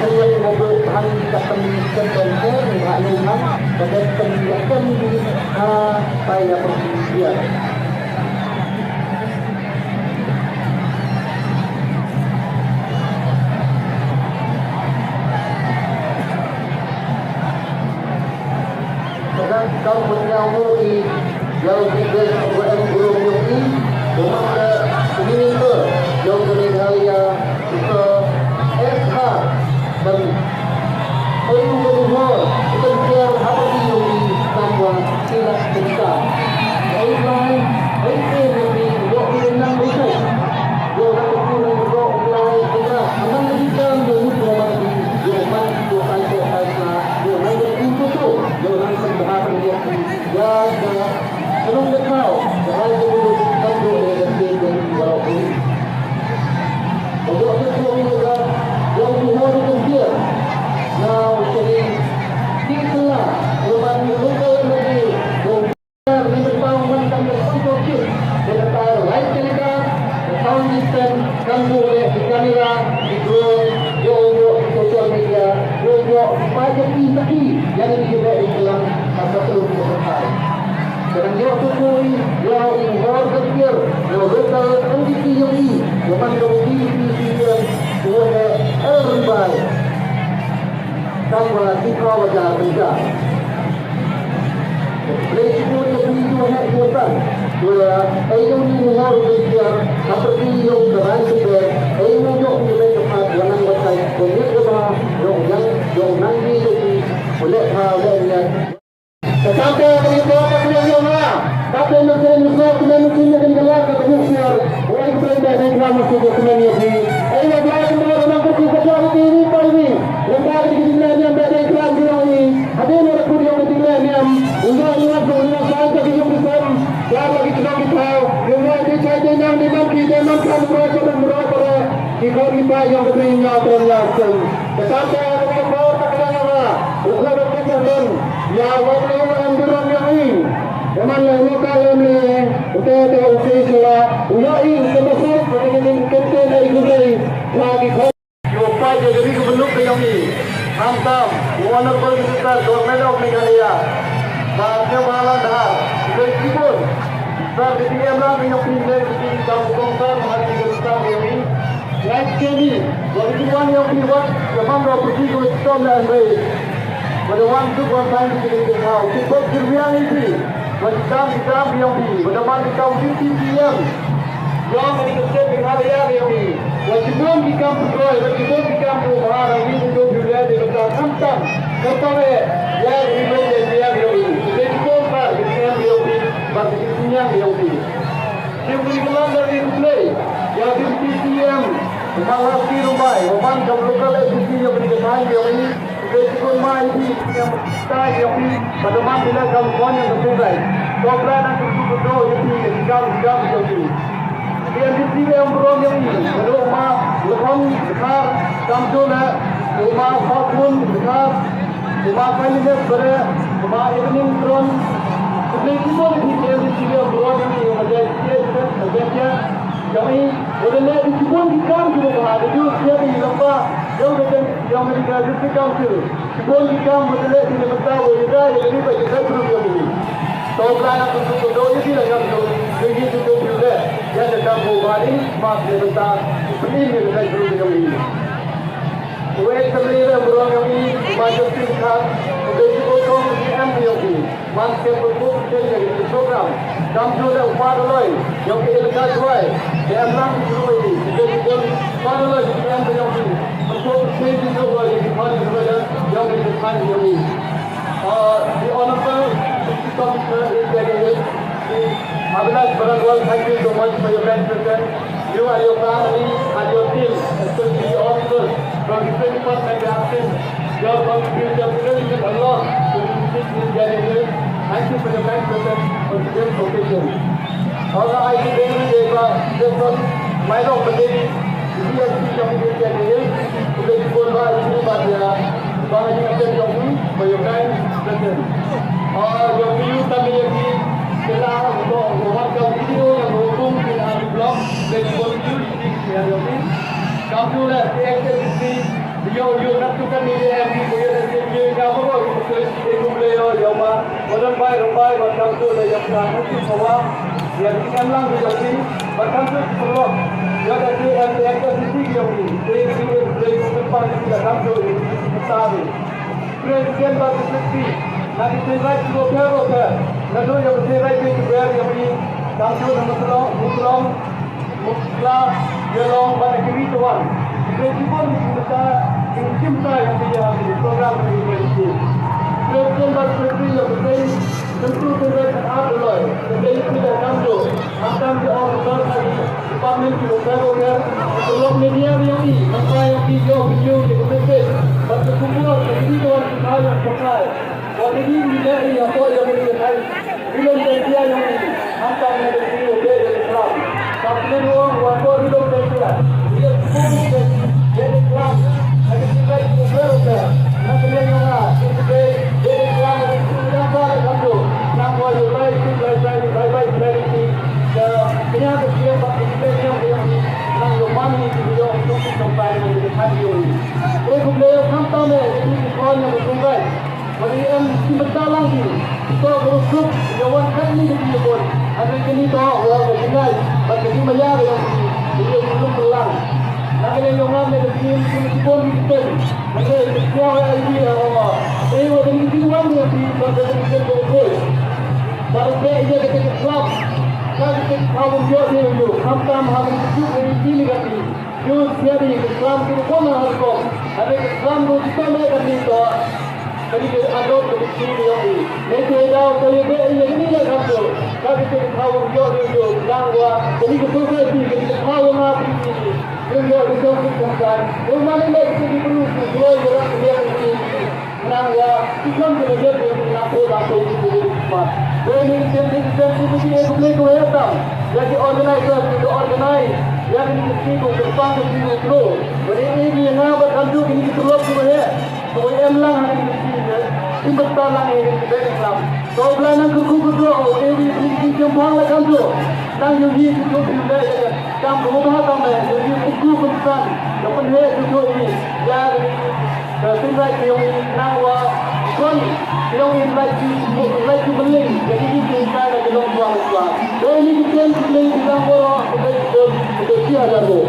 yang mobil bahan ditemukan konser mengalukan pada pendidikan di saya persiapan. Kau menyambut di jauh tiga bulan belum ini, cuma ini ke jauh dari Halia ke SH dan perlu berumur kemudian apa di tambah tidak besar. Online, ini dua enam besar. Dua kurang dua online kita aman kita dua lagi dua mana dua kali dua lagi itu tu dua lagi berapa dia ya belum tahu kalau dulu tahu dia dan berapa untuk itu juga yang dihormati itu dia now jadi kita lepas lupa lagi dan membangun dan sponsorship dengan live telecast sound system kamu boleh di kamera di drone sosial media juga pajak lagi yang juga di dalam satu perusahaan. Dan dia tukui yang ingin berpikir yang lokal NDP yang ini memang berpikir kepada everybody sama kita wajah kerja. Resiko yang itu hanya buatan. Dua, ayam ini harus berpikir seperti yang terang sebar. Ayam yang lebih cepat jangan berkait banyak kebah yang nanti jadi boleh hal dan tetapi berita yang mana? Tapi mungkin akan keluar ke penyiar. Orang berada di dalam masjid kemudian ini. Ayat berada dalam kesukaan ini pagi. Lembaga di dalam yang berada di dalam ini. Ada orang pun yang di dalam yang undang sahaja yang besar. Yang lagi sedang kita. Yang lagi sahaja yang kita makan mereka jika kita yang berinya terlaksana. Tetapi ada orang terkena. Bukan berkesan. Ya walaupun ambiran yang ini, memang lokal ini, kita ofisial, ulai sebesar dengan kita dari negeri lagi kau. Lupa jadi gubernur yang ini, hantam, warna berjuta dolar Meghalaya, bahagia malam dah, dari kibun, dari tiga malam yang pindah di kampung besar hari besar ini, naik kini, dari tuan yang dibuat, memang berpergi ke Islam dan baik. Pada waktu bersaing di kau, kita berjuang ini. Kita yang ini. Pada mana kau TTM, yang meningkat dengan hari ini. Wajibun di kampung Roy, wajibun di kampung Mahara ini untuk juga di kota Kampung. Kepada yang dimiliki dia ini. Jadi kita dengan dia ini, bagi dunia dia ini. Kita keluar dari play, yang di TTM, malah di rumah, orang kampung lokal itu yang meningkat dia ini. Besok mai ini yang kita yang pada mana bila kawan yang tersebar, kawan yang tersebar itu yang jam itu. Yang di sini yang beruang yang ini, rumah lekong besar, kampungnya, rumah fakun besar, rumah kainnya besar, rumah evening drone. Jadi semua di sini yang beruang yang ini, macam dia, yang ini, boleh disebut di kampung ada juga siapa yang lemah. Yang mereka jadikan itu, sebelum kita melihat ini betul, kita ini bagi kita berubah ini. Soalan untuk doa ini dalam segi itu juga, yang dalam bawaan masih betul, ini kita berubah ini. Kue sendiri berulang ini macam tingkat, begitu potong yang ini, masih berubah jadi program. Kamu sudah upah loy, yang kita jual, yang orang berubah ini, jadi upah loy yang ini. Untuk sesi juga di mana saja yang dilakukan ini. The honorable Commissioner is dedicated. Abhilash Baradwal, thank you so much for your kind presence. You and your family and your team, especially officers from different departments, have seen your contribution really meant a lot to this dedication. Thank you for your kind presence on today's occasion. Our IT David this was my opportunity. Ini yang kita lihat. Kita cuba ini pada bahagian akan kami bayangkan present. Yang ini kami lagi telah membuat video yang berhubung dengan blog dan video yang kami kami sudah aktiviti di yo menentukan ini MD punya dia kamu kok itu beliau yang orang baik macam tu dah yang nanti semua yang kita lang jadi macam tu perlu dia tadi yang sisi yang ini beliau depan kita kamu tahu presiden baru sesi nanti serai dua periode lalu yang serai itu yang ini kamu nama tolong muklah jelong pada kiri tuan presiden kita cinta yang dia program ini presiden baru sesi yang ini tentu dengan apa jadi tidak kamu akan diorang lagi departemen juga sebelum media ini maka yang video di presiden pada kumpulan ini tuan kita yang supply waktu ini menjadi apa yang menjadi belum dia yang ini akan menjadi video dari Islam tapi orang waktu belum dia dia pun jadi Islam ada juga beberapa nanti yang itu dari Islam sudah ada kamu nama Yulai baik kenapa dia pakai yang nang roman ni video untuk sampai di hari ini. Beliau sampai di sekolahnya bertunggai. Beliau sebentar lagi kita berusaha jawan kami di Jepun. Ada kini tahu orang bertinggal, bagi bayar yang dia belum pulang. Nanti yang orang yang di Jepun itu, nanti semua ini Allah. Waktu ini tuan yang di Jepun. Baru dia ketika Islam, kita tahu dia itu. Hamtam hamil itu ini lagi. Yo jadi Islam itu pun harus. Ada Islam itu kita mereka itu. Jadi ada begitu dia ini. Mereka tahu saya ini lagi tu. Kita tahu dia itu. Langwa. Jadi kita kita tahu apa ini. Dia itu bukan. Rumah ini kita perlu dua orang yang ini. Langwa. Kita kerja dengan apa itu. Ini itu boleh datang. Jadi organizer itu organize. Yang ini itu berpang itu terus. Jadi ini yang apa kantor ini terus boleh. So yang lang hari ini timbetan lang ini dari Islam. So belanja kuku ini jempol lah kantor. Nang yuhi itu juga jam berubah tambah. Yuhi kuku besar. Lepas itu ini. Jadi tinggal yang nangwa kon yang like beli. Jadi itu cara kita buat Islam. Ini kita beli di nangwa itu dia ada tu.